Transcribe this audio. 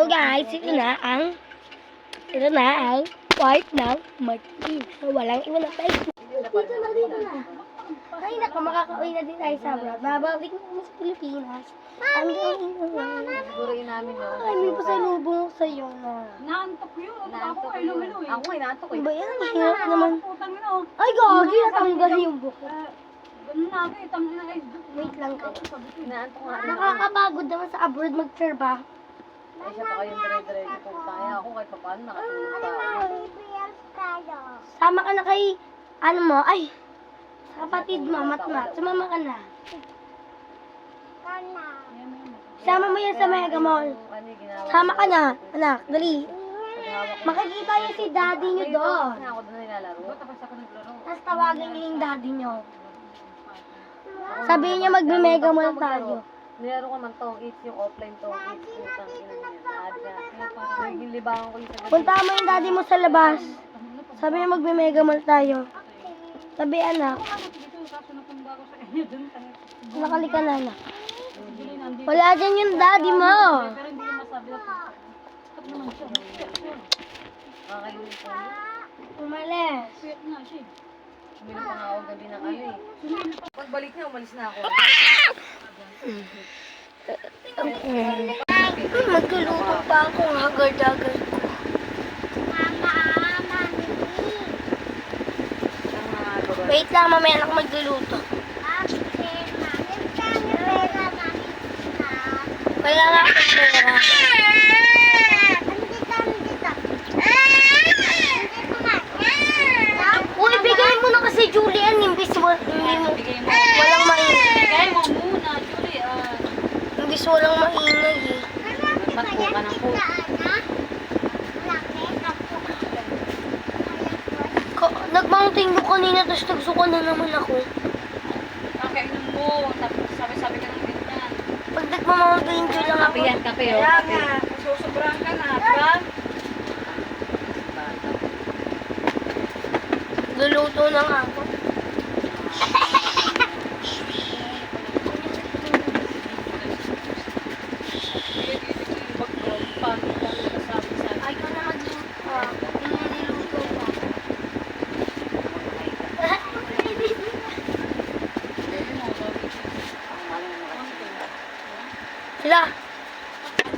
guys, ito na ang part ng Martin. Walang iwan na tayo. Dito na. Ay, naku, makakauwi na din tayo sa abroad. Babalik na kami sa Pilipinas. Ang gawin ko na. Sigurin namin, no? Ay, may pasalubong ko sa'yo na. Naantok yun. Ako ay lumilo eh. Ako ay naantok eh. Ba yan? Ang hirap naman. Putang ina oh. Ay, gagi, natanggal yung buko. Ganun na ako eh. Tangin na eh. Wait lang kayo. Naantok nga. Nakakapagod naman sa abroad mag-trabaho. Ay, siya pa kayong dire-diretso kung kaya ako kahit pa paano nakatulog pa ako. Sama ka na kay, ano mo, ay, sa kapatid mo, matmat. Sumama ka na. Sama mo yan sa Mega Mall. Sama ka na, anak, dali. Makikita niyo si daddy niyo doon. Ako doon nilalaro. Tapos ako naglaro. Tapos tawagan niyo yung daddy niyo. Sabihin niya magme-Mega Mall tayo. Nilaro ko man tong eats, yung offline tong eats. Putang ina niya. Naging libangan ko yung sa gabi. Punta mo yung daddy mo sa labas. Sabi niya magme-Mega Mall tayo. Sabi anak, Dito kaso napunta ako sa kanya dun. nakalika na anak. Wala dyan yung daddy mo. Pero hindi ko masabi na Stop naman siya. Nakakayunin ko. Umalis. Sweet nga siya. Uminom pa nga ako gabi ng ano eh. Pagbalik niya, umalis na ako. Magkuluto pa ako ng hagar-dagar ko. Wait lang, mamaya ako magluluto. Wala nga akong pera. Uy, bigay mo na kasi Julian, imbis mo, walang maingay. Bigay mo muna, Julie. Imbis walang maingay eh. Matpo ka ng po. Nag-mountain dew kanina, tapos nagsuka na naman ako. Kakainom mo. Tapos sabi-sabi ka ng ganyan. Pag nag-mountain dew lang ako. Kape yan, kape oh. Kaya Kape. nga. Susobrahan ka na. Diba? Luluto na nga.